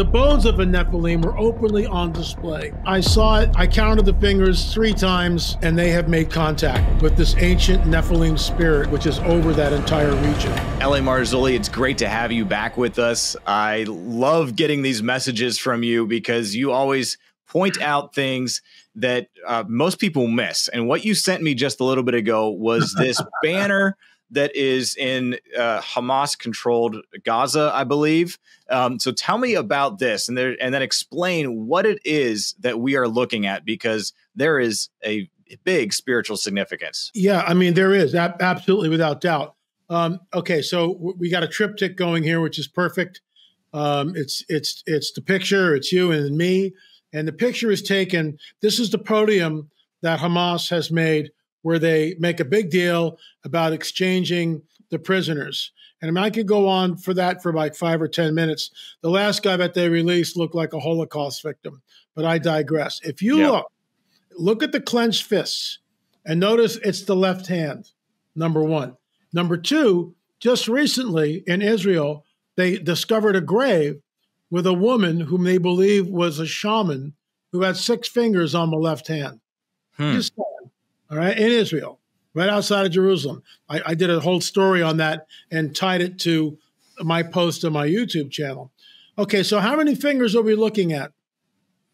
The bones of a Nephilim were openly on display. I saw it. I counted the fingers 3 times, and they have made contact with this ancient Nephilim spirit, which is over that entire region. L.A. Marzulli, it's great to have you back with us. I love getting these messages from you because you always point out things that most people miss. And what you sent me just a little bit ago was this banner that is in Hamas-controlled Gaza, I believe. So tell me about this and then explain what it is that we are looking at, because there is a big spiritual significance. Yeah, I mean, there is, absolutely, without doubt. Okay, so we got a triptych going here, which is perfect. It's the picture, it's you and me. And the picture is taken, this is the podium that Hamas has made, where they make a big deal about exchanging the prisoners. And I mean, I could go on for that for like 5 or 10 minutes. The last guy that they released looked like a Holocaust victim, but I digress. If you look at the clenched fists and notice it's the left hand, number one. Number two, just recently in Israel, they discovered a grave with a woman whom they believe was a shaman who had 6 fingers on the left hand. Just all right, in Israel, right outside of Jerusalem. I did a whole story on that and tied it to my post on my YouTube channel. Okay, so how many fingers are we looking at?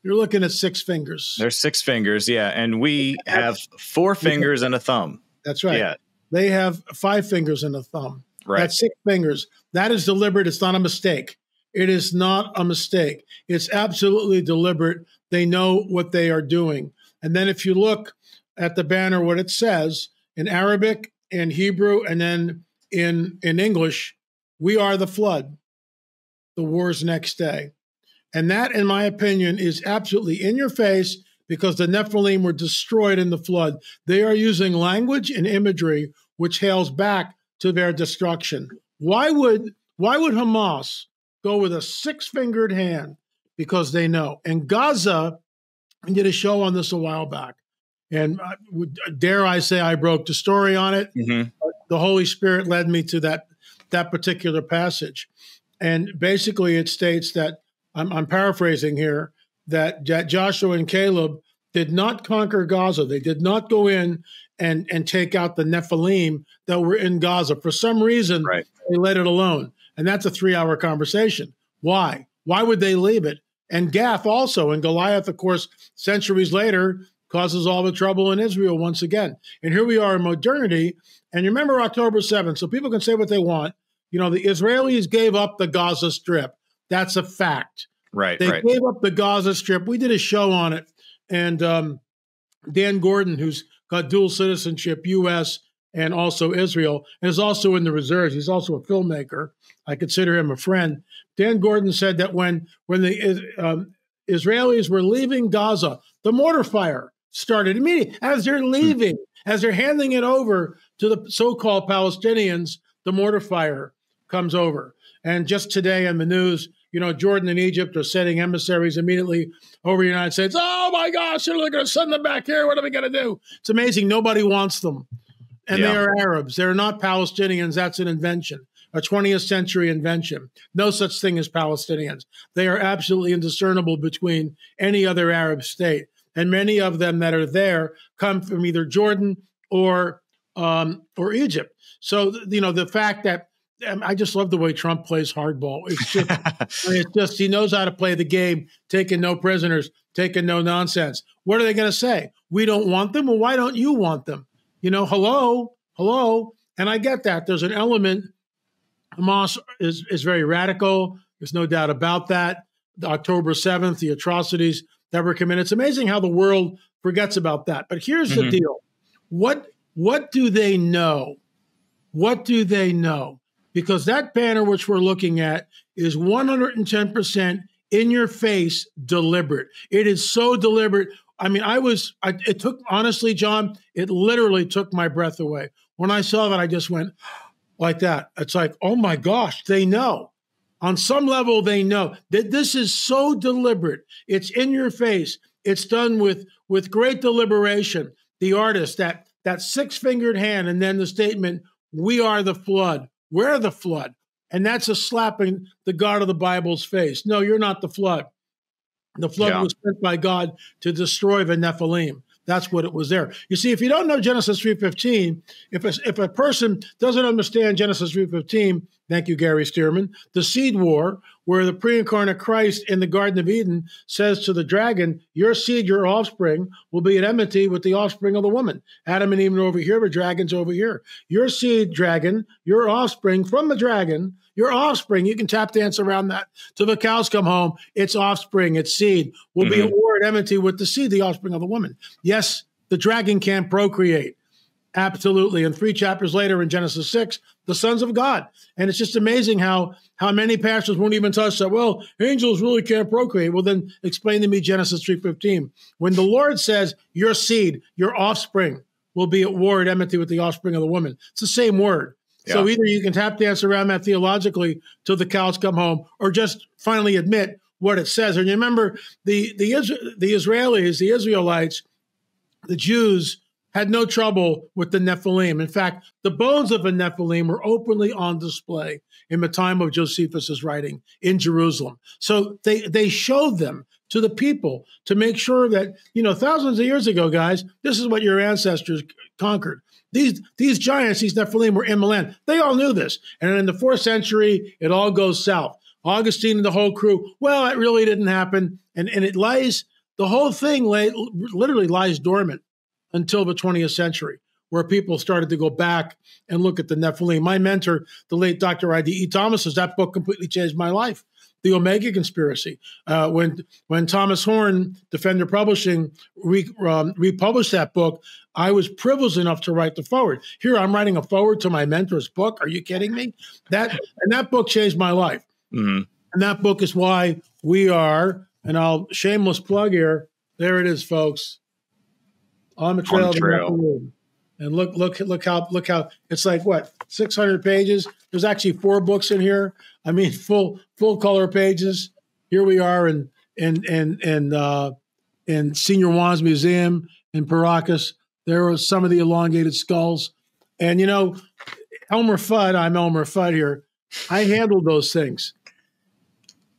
You're looking at 6 fingers. There's 6 fingers, yeah. And we have 4 fingers and a thumb. That's right. Yeah. They have 5 fingers and a thumb. Right. That's 6 fingers. That is deliberate. It's not a mistake. It is not a mistake. It's absolutely deliberate. They know what they are doing. And then if you look at the banner, what it says in Arabic, in Hebrew, and then in English, we are the flood, the war's next day. And that, in my opinion, is absolutely in your face, because the Nephilim were destroyed in the flood. They are using language and imagery which hails back to their destruction. Why would Hamas go with a 6-fingered hand? Because they know. And Gaza, I did a show on this a while back. And dare I say I broke the story on it. Mm-hmm. The Holy Spirit led me to that particular passage. And basically it states that, I'm paraphrasing here, that Joshua and Caleb did not conquer Gaza. They did not go in and take out the Nephilim that were in Gaza. For some reason, They let it alone. And that's a 3-hour conversation. Why? Why would they leave it? And Gath also, and Goliath, of course, centuries later, causes all the trouble in Israel once again. And here we are in modernity. And you remember October 7th, so people can say what they want. You know, the Israelis gave up the Gaza Strip. That's a fact. Right. They gave up the Gaza Strip. We did a show on it. And Dan Gordon, who's got dual citizenship, U.S. and also Israel, and is also in the reserves. He's also a filmmaker. I consider him a friend. Dan Gordon said that when the Israelis were leaving Gaza, the mortar fire started immediately. As they're leaving, as they're handing it over to the so-called Palestinians, the mortar fire comes over. And just today in the news, you know, Jordan and Egypt are sending emissaries immediately over the United States. Oh, my gosh, they're going to send them back here. What are we going to do? It's amazing. Nobody wants them. And they are Arabs. They're not Palestinians. That's an invention, a 20th century invention. No such thing as Palestinians. They are absolutely indiscernible between any other Arab state. And many of them that are there come from either Jordan or Egypt. So, you know, the fact that I just love the way Trump plays hardball. It's just he knows how to play the game, taking no prisoners, taking no nonsense. What are they going to say? We don't want them? Well, why don't you want them? You know, hello. And I get that. There's an element. Hamas is very radical. There's no doubt about that. The October 7th, the atrocities that were committed. It's amazing how the world forgets about that. But here's the deal. What do they know? What do they know? Because that banner which we're looking at is 110% in your face deliberate. It is so deliberate. I mean, it took, honestly, John, it literally took my breath away. When I saw that, I just went like that. It's like, oh my gosh, they know. On some level, they know that this is so deliberate. It's in your face. It's done with great deliberation. The artist, that 6-fingered hand, and then the statement, we are the flood. We're the flood. And that's a slap in the God of the Bible's face. No, you're not the flood. The flood was sent by God to destroy the Nephilim. That's what it was there. You see, if you don't know Genesis 3:15, if a person doesn't understand Genesis 3:15, thank you, Gary Stearman, the seed war, where the pre-incarnate Christ in the Garden of Eden says to the dragon, your seed, your offspring, will be at enmity with the offspring of the woman. Adam and Eve are over here, the dragon's over here. Your seed, dragon, your offspring from the dragon, your offspring, you can tap dance around that till the cows come home. Its offspring, its seed, will be at war at enmity with the seed, the offspring of the woman. Yes, the dragon can procreate. Absolutely. And 3 chapters later in Genesis 6, the sons of God. And it's just amazing how many pastors won't even touch that. Well, angels really can't procreate. Well, then explain to me Genesis 3:15. When the Lord says your seed, your offspring, will be at war at enmity with the offspring of the woman, it's the same word. Yeah. So either you can tap dance around that theologically till the cows come home, or just finally admit what it says. And you remember the Israelis, the Israelites, the Jews, had no trouble with the Nephilim. In fact, the bones of the Nephilim were openly on display in the time of Josephus's writing in Jerusalem. So they showed them to the people to make sure that, thousands of years ago, guys, this is what your ancestors conquered. These giants, these Nephilim, were in the land. They all knew this. And in the 4th century, it all goes south. Augustine and the whole crew, well, it really didn't happen. And it lies, the whole thing literally lies dormant until the 20th century, where people started to go back and look at the Nephilim. My mentor, the late Dr. I.D.E. Thomas, that book completely changed my life. The Omega Conspiracy. When Thomas Horn, Defender Publishing, republished that book, I was privileged enough to write the foreword. Here, I'm writing a foreword to my mentor's book. Are you kidding me? That book changed my life. Mm-hmm. And that book is why we are, and I'll shameless plug here, there it is, folks. On the Trail of the Nephilim. And look how it's like, what, 600 pages? There's actually 4 books in here. I mean, full color pages. Here we are in Senior Juan's Museum in Paracas. There are some of the elongated skulls. And Elmer Fudd, I'm Elmer Fudd here. I handled those things.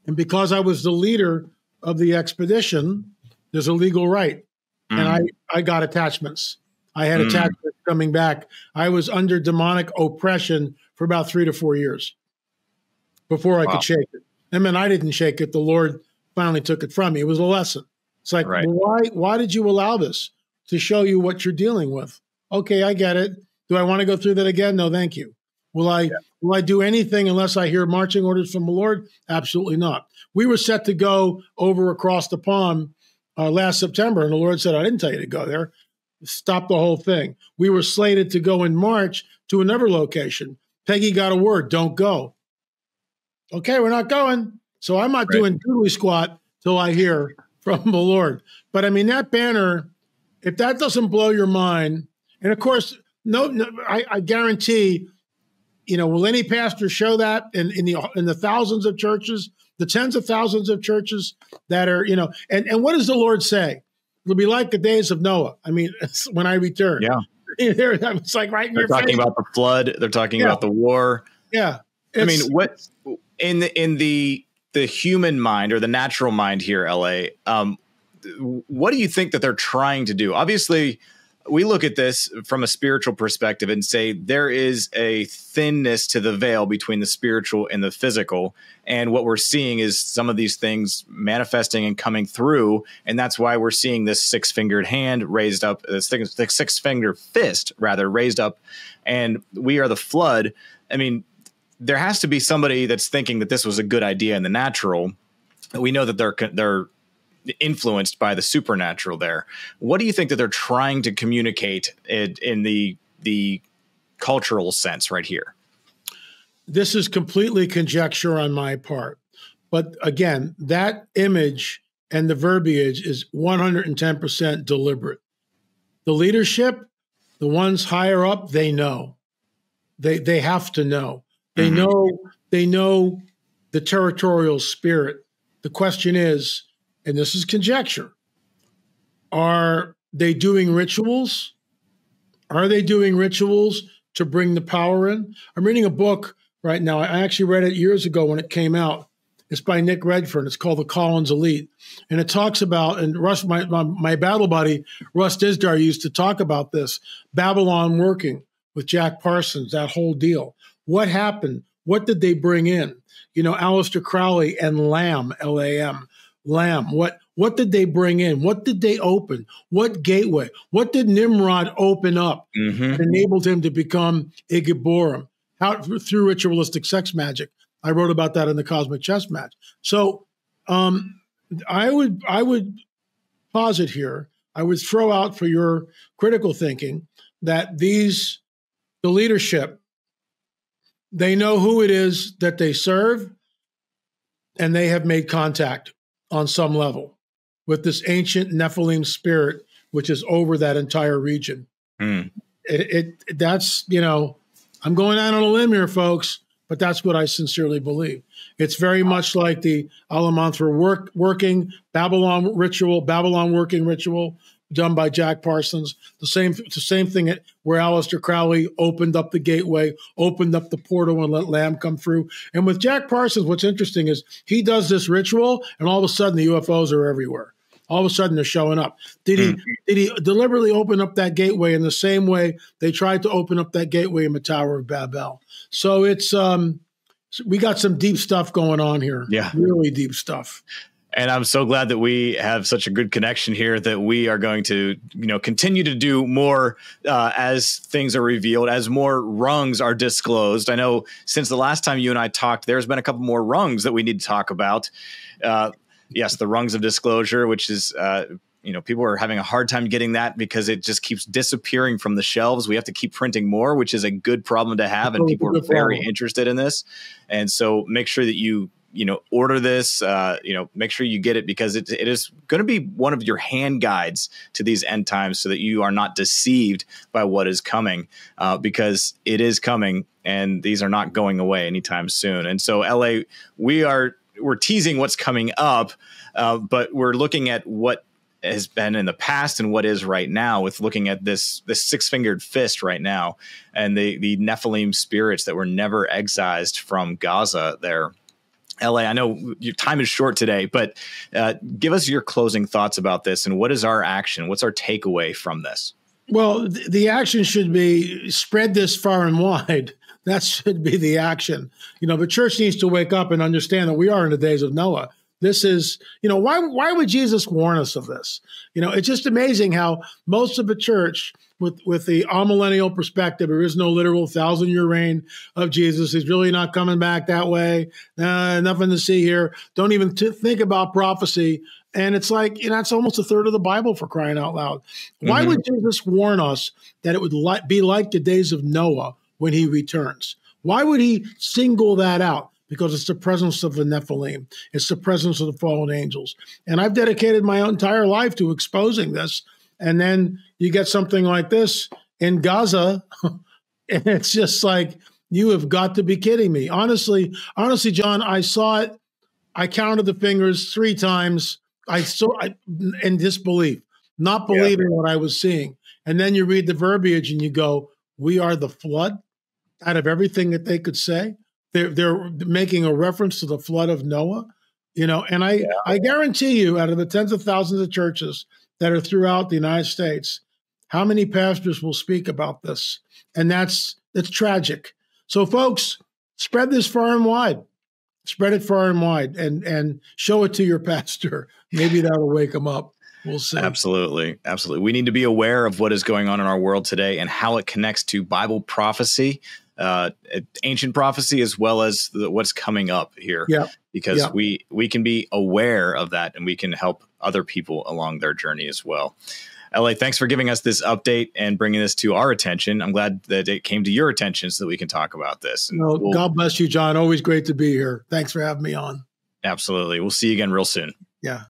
And because I was the leader of the expedition, there's a legal right. And I got attachments. I had attachments coming back. I was under demonic oppression for about 3 to 4 years before I could shake it. And then I didn't shake it. The Lord finally took it from me. It was a lesson. It's like, why did you allow this? To show you what you're dealing with. Okay, I get it. Do I want to go through that again? No, thank you. Will I do anything unless I hear marching orders from the Lord? Absolutely not. We were set to go over across the pond last September, and the Lord said, I didn't tell you to go there. Stop the whole thing. We were slated to go in March to another location. Peggy got a word, don't go. Okay, we're not going. So I'm not doing doodly squat till I hear from the Lord. But I mean, that banner, if that doesn't blow your mind, and of course, I guarantee, will any pastor show that in the thousands of churches, the tens of thousands of churches that are, and what does the Lord say? It'll be like the days of Noah. I mean, when I return. Yeah. It's like right in your face. They're talking about the flood. They're talking about the war. Yeah. I mean, what in the human mind or the natural mind here, LA, what do you think that they're trying to do? Obviously, we look at this from a spiritual perspective and say there is a thinness to the veil between the spiritual and the physical. And what we're seeing is some of these things manifesting and coming through. And that's why we're seeing this 6-fingered hand raised up, this 6-fingered fist rather raised up. And we are the flood. I mean, there has to be somebody that's thinking that this was a good idea in the natural. We know that they're influenced by the supernatural there. What do you think that they're trying to communicate in the cultural sense right here? This is completely conjecture on my part. But again, that image and the verbiage is 110% deliberate. The leadership, the ones higher up, they know. They have to know. They know the territorial spirit. The question is, and this is conjecture, are they doing rituals? Are they doing rituals to bring the power in? I'm reading a book right now. I actually read it years ago when it came out. It's by Nick Redfern. It's called The Collins Elite. And it talks about, and Russ, my battle buddy, Russ Dizdar, used to talk about this, Babylon working with Jack Parsons, that whole deal. What happened? What did they bring in? You know, Aleister Crowley and Lamb, L-A-M, Lamb. What did they bring in? What did they open? What gateway? What did Nimrod open up that enabled him to become a Gibborim? How, through ritualistic sex magic. I wrote about that in the Cosmic Chess Match. So I would posit here, I would throw out for your critical thinking that the leadership, they know who it is that they serve, and they have made contact on some level with this ancient Nephilim spirit, which is over that entire region. That's, you know, I'm going out on a limb here, folks, but that's what I sincerely believe. It's very much like the Alamanthra working Babylon working ritual done by Jack Parsons. The same thing where Aleister Crowley opened up the gateway, opened up the portal, and let Lamb come through. And with Jack Parsons, what's interesting is he does this ritual, and all of a sudden the UFOs are everywhere. All of a sudden they're showing up. Did he deliberately open up that gateway in the same way they tried to open up that gateway in the Tower of Babel? So it's we got some deep stuff going on here. Yeah, really deep stuff. And I'm so glad that we have such a good connection here that we are going to, you know, continue to do more as things are revealed, as more rungs are disclosed. I know since the last time you and I talked, there's been a couple more rungs that we need to talk about. Yes, the rungs of disclosure, which is, you know, people are having a hard time getting that because it just keeps disappearing from the shelves. We have to keep printing more, which is a good problem to have. And people are very interested in this. And so make sure that you know, order this, you know, make sure you get it, because it is going to be one of your hand guides to these end times so that you are not deceived by what is coming, because it is coming and these are not going away anytime soon. And so LA, we're teasing what's coming up, but we're looking at what has been in the past and what is right now, with looking at this six-fingered fist right now and the Nephilim spirits that were never excised from Gaza there. LA, I know your time is short today, but give us your closing thoughts about this, and what is our action? What's our takeaway from this? Well, the action should be spread this far and wide. That should be the action. You know, the church needs to wake up and understand that we are in the days of Noah. This is, you know, why would Jesus warn us of this? You know, it's just amazing how most of the church, with the amillennial perspective, there is no literal 1,000-year reign of Jesus. He's really not coming back that way. Nothing to see here. Don't even think about prophecy. And it's like, you know, it's almost a third of the Bible, for crying out loud. Why would Jesus warn us that it would be like the days of Noah when he returns? Why would he single that out? Because it's the presence of the Nephilim. It's the presence of the fallen angels. And I've dedicated my entire life to exposing this. And then you get something like this in Gaza, and it's just like, you have got to be kidding me. Honestly, John, I saw it. I counted the fingers 3 times. I in disbelief, not believing what I was seeing. And then you read the verbiage and you go, we are the flood. Out of everything that they could say, they're making a reference to the flood of Noah, you know. And I guarantee you, out of the tens of thousands of churches that are throughout the United States, how many pastors will speak about this? And that's tragic. So, folks, spread this far and wide. Spread it far and wide, and show it to your pastor. Maybe that'll wake them up. We'll see. Absolutely. Absolutely. We need to be aware of what is going on in our world today and how it connects to Bible prophecy, ancient prophecy, as well as what's coming up here. Yeah. Because we can be aware of that, and we can help other people along their journey as well. LA, thanks for giving us this update and bringing this to our attention. I'm glad that it came to your attention so that we can talk about this. And God bless you, John. Always great to be here. Thanks for having me on. Absolutely. We'll see you again real soon. Yeah.